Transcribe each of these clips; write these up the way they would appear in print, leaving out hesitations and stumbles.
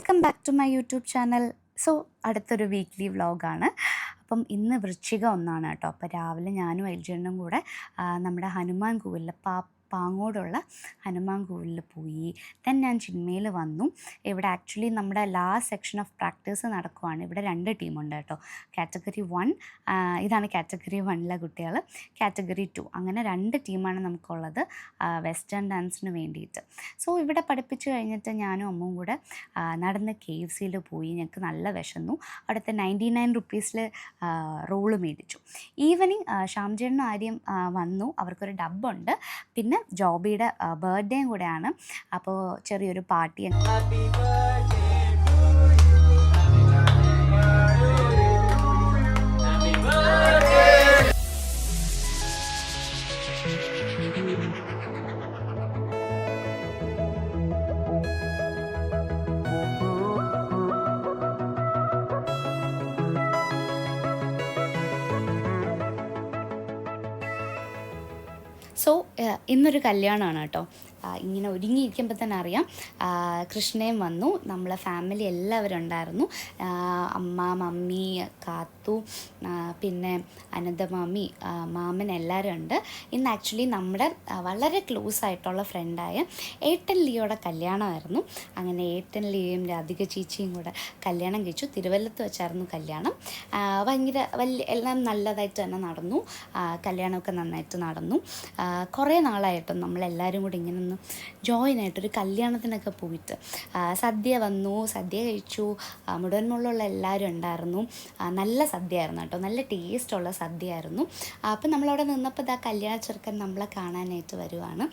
Welcome back to my YouTube channel. So അടുത്തൊരു weekly വ്ളോഗാണ്. അപ്പം ഇന്ന് വൃശ്ചിക 1 കേട്ടോ. അപ്പോൾ രാവിലെ ഞാനും എൽജണ്ണും കൂടെ നമ്മുടെ ഹനുമാൻ കോവിലിൽ പാങ്ങോടുള്ള ഹനുമാൻ കോവിലിൽ പോയി. ദെൻ ഞാൻ ചിന്മയിൽ വന്നു. ഇവിടെ ആക്ച്വലി നമ്മുടെ ലാസ്റ്റ് സെക്ഷൻ ഓഫ് പ്രാക്ടീസ് നടക്കുവാണ്. ഇവിടെ 2 ടീമുണ്ട് കേട്ടോ. കാറ്റഗറി 1 ഇതാണ് കാറ്റഗറി 1ലെ കുട്ടികൾ, കാറ്റഗറി 2 അങ്ങനെ 2 ടീമാണ് നമുക്കുള്ളത് വെസ്റ്റേൺ ഡാൻസിന് വേണ്ടിയിട്ട്. സോ ഇവിടെ പഠിപ്പിച്ച് കഴിഞ്ഞിട്ട് ഞാനും അമ്മയും കൂടെ നടന്ന് KFCയിൽ പോയി. ഞങ്ങൾക്ക് നല്ല വിശന്നു. അവിടുത്തെ 99 റുപ്പീസിൽ റോള് മേടിച്ചു. ഈവനിങ് ഷാംജേണ്ണും ആര്യം വന്നു. അവർക്കൊരു ഡബ്ബുണ്ട്. പിന്നെ ജോബിയുടെ ബർത്ത്ഡേയും കൂടെയാണ്. അപ്പോൾ ചെറിയൊരു പാർട്ടി. സോ ഇന്നൊരു കല്യാണമാണ് കേട്ടോ. ഇങ്ങനെ ഒരുങ്ങിയിരിക്കുമ്പോൾ തന്നെ അറിയാം. കൃഷ്ണയും വന്നു, നമ്മളെ ഫാമിലി എല്ലാവരും ഉണ്ടായിരുന്നു. അമ്മ, മമ്മി, കാത്തു, പിന്നെ അനന്തമാമി, മാമൻ എല്ലാവരും ഉണ്ട്. ഇന്ന് ആക്ച്വലി നമ്മുടെ വളരെ ക്ലോസ് ആയിട്ടുള്ള ഫ്രണ്ടായ ഏട്ടൻ ലിയോയുടെ കല്യാണമായിരുന്നു. അങ്ങനെ ഏട്ടൻ ലിയോയും രാധിക ചേച്ചിയും കൂടെ കല്യാണം കഴിച്ചു. തിരുവല്ലത്ത് വെച്ചായിരുന്നു കല്യാണം. ഭയങ്കര എല്ലാം നല്ലതായിട്ട് തന്നെ നടന്നു. കല്യാണമൊക്കെ നന്നായിട്ട് നടന്നു. കുറേ നാളായിട്ടും നമ്മളെല്ലാവരും കൂടി ഇങ്ങനെ ഒന്ന് ജോയിനായിട്ടൊരു കല്യാണത്തിനൊക്കെ പോയിട്ട് സദ്യ വന്നു, സദ്യ കഴിച്ചു. മുഴുവൻ മുള്ളുള്ള എല്ലാവരും ഉണ്ടായിരുന്നു. നല്ല സദ്യ ആയിരുന്നു കേട്ടോ, നല്ല ടേസ്റ്റുള്ള സദ്യ ആയിരുന്നു. അപ്പം നമ്മളവിടെ നിന്നപ്പോൾ ആ കല്യാണ ചെറുക്കൻ നമ്മളെ കാണാനായിട്ട് വരുവാണ്.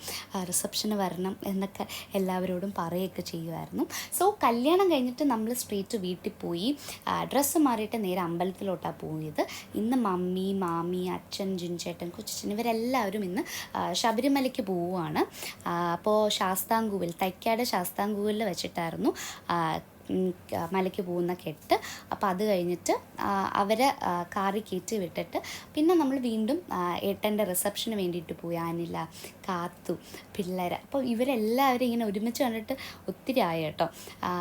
റിസപ്ഷന് വരണം എന്നൊക്കെ എല്ലാവരോടും പറയുകയൊക്കെ ചെയ്യുമായിരുന്നു. സോ കല്യാണം കഴിഞ്ഞിട്ട് നമ്മൾ സ്ട്രേറ്റ് വീട്ടിൽ പോയി ഡ്രസ്സ് മാറിയിട്ട് നേരെ അമ്പലത്തിലോട്ടാണ് പോയത്. ഇന്ന് മമ്മി, മാമി, അച്ഛൻ, ജിൻചേട്ടൻ, കൊച്ചച്ഛൻ ഇവരെല്ലാവരും ഇന്ന് ശബരിമലയ്ക്ക് പോവുകയാണ്. അപ്പോൾ ശാസ്താംകോവിൽ, തൈക്കാട് ശാസ്താംകോവിലിൽ വെച്ചിട്ടായിരുന്നു മലയ്ക്ക് പോകുന്ന കെട്ട്. അപ്പോൾ അത് കഴിഞ്ഞിട്ട് അവരെ കാറിൽ കയറ്റി വിട്ടിട്ട് പിന്നെ നമ്മൾ വീണ്ടും ഏട്ടൻ്റെ റിസപ്ഷന് വേണ്ടിയിട്ട് പോയി. അനില, കാത്തു, പിള്ളേർ. അപ്പോൾ ഇവരെല്ലാവരും ഇങ്ങനെ ഒരുമിച്ച് കണ്ടിട്ട് ഒത്തിരി ആയി കേട്ടോ.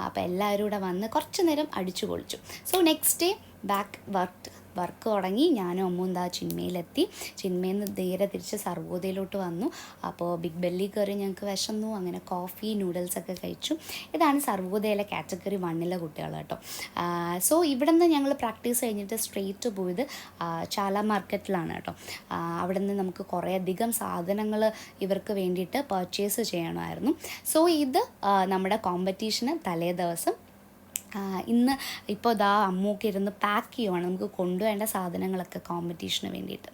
അപ്പോൾ എല്ലാവരും കൂടെ വന്ന് കുറച്ച് നേരം അടിച്ചു പൊളിച്ചു. So next day back work തുടങ്ങി. ഞാനും അമ്മും എന്താ ചിന്മയിലെത്തി. ചിന്മയിൽ നിന്ന് നേരെ തിരിച്ച് സർവോദയയിലോട്ട് വന്നു. അപ്പോൾ ബിഗ് ബെല്ലി കയറി ഞങ്ങൾക്ക് വിശന്നു. അങ്ങനെ കോഫി, നൂഡിൽസൊക്കെ കഴിച്ചു. ഇതാണ് സർവോദയയിലെ കാറ്റഗറി 1ലെ കുട്ടികൾ കേട്ടോ. സോ ഇവിടെ നിന്ന് ഞങ്ങൾ പ്രാക്ടീസ് കഴിഞ്ഞിട്ട് സ്ട്രെയിറ്റ് പോയത് ചാല മാർക്കറ്റിലാണ് കേട്ടോ. അവിടെ നിന്ന് നമുക്ക് കുറേയധികം സാധനങ്ങൾ ഇവർക്ക് വേണ്ടിയിട്ട് പർച്ചേസ് ചെയ്യണമായിരുന്നു. സോ ഇത് നമ്മുടെ കോമ്പറ്റീഷന് തലേ ദിവസം ഇന്ന് ഇപ്പോൾ അമ്മൂക്ക് ഇരുന്ന് പാക്ക് ചെയ്യുവാണ് നമുക്ക് കൊണ്ടുവേണ്ട സാധനങ്ങളൊക്കെ കോമ്പറ്റീഷന് വേണ്ടിയിട്ട്.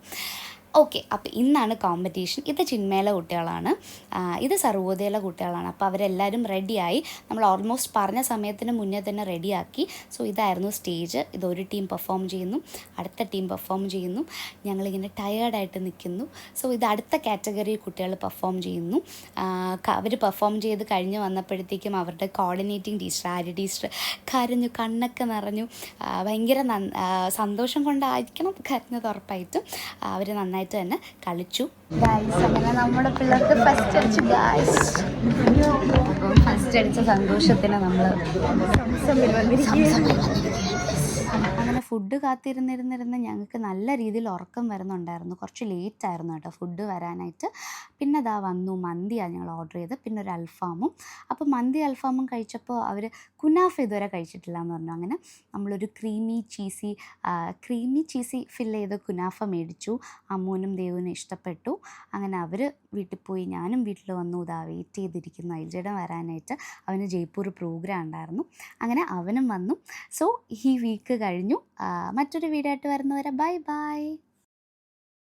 ഓക്കെ, അപ്പോൾ ഇന്നാണ് കോമ്പറ്റീഷൻ. ഇത് ചിന്മയിലെ കുട്ടികളാണ്, ഇത് സർവോദയയിലെ കുട്ടികളാണ്. അപ്പോൾ അവരെല്ലാവരും റെഡിയായി. നമ്മൾ ഓൾമോസ്റ്റ് പറഞ്ഞ സമയത്തിന് മുന്നേ തന്നെ റെഡിയാക്കി. സോ ഇതായിരുന്നു സ്റ്റേജ്. ഇതൊരു ടീം പെർഫോം ചെയ്യുന്നു, അടുത്ത ടീം പെർഫോം ചെയ്യുന്നു. ഞങ്ങളിങ്ങനെ ടയേർഡായിട്ട് നിൽക്കുന്നു. സോ ഇത് അടുത്ത കാറ്റഗറി കുട്ടികൾ പെർഫോം ചെയ്യുന്നു. അവർ പെർഫോം ചെയ്ത് കഴിഞ്ഞ് വന്നപ്പോഴത്തേക്കും അവരുടെ കോർഡിനേറ്റിംഗ് ടീച്ചർ, ആര്യ ടീച്ചർ കരഞ്ഞു, കണ്ണൊക്കെ നിറഞ്ഞു. ഭയങ്കര സന്തോഷം കൊണ്ടായിരിക്കണം കരഞ്ഞത് ഉറപ്പായിട്ടും. അവർ നന്നായിട്ട് തന്നെ കളിച്ചു. അങ്ങനെ നമ്മുടെ പിള്ളേർക്ക് ഫസ്റ്റ് അടിച്ചു. ഫസ്റ്റ് അടിച്ച സന്തോഷത്തിന് നമ്മൾ അങ്ങനെ ഫുഡ് കാത്തിരുന്നിരുന്നിരുന്ന് ഞങ്ങൾക്ക് നല്ല രീതിയിൽ ഉറക്കം വരുന്നുണ്ടായിരുന്നു. കുറച്ച് ലേറ്റായിരുന്നു കേട്ടോ ഫുഡ് വരാനായിട്ട്. പിന്നെ വന്നു മന്തിയാണ് ഞങ്ങൾ ഓർഡർ ചെയ്ത്, പിന്നെ ഒരു അൽഫാമും. അപ്പോൾ മന്തി അൽഫാമും കഴിച്ചപ്പോൾ അവർ കുനാഫ ഇതുവരെ കഴിച്ചിട്ടില്ല എന്ന് പറഞ്ഞു. അങ്ങനെ നമ്മളൊരു ക്രീമി ചീസി ഫില്ല് ചെയ്ത് കുനാഫ മേടിച്ചു. അമ്മൂനും ദേവുനും ഇഷ്ടപ്പെട്ടു. അങ്ങനെ അവർ വീട്ടിൽ പോയി. ഞാനും വീട്ടിൽ വന്നു. വെയിറ്റ് ചെയ്തിരിക്കുന്നു അയൽജടം വരാനായിട്ട്. അവന് ജയ്പൂർ പ്രോഗ്രാം ഉണ്ടായിരുന്നു. അങ്ങനെ അവനും വന്നു. സോ ഈ വീക്ക് കഴിഞ്ഞു. മറ്റൊരു വീഡിയോ ആയിട്ട് വരുന്നവരെ ബൈ ബൈ.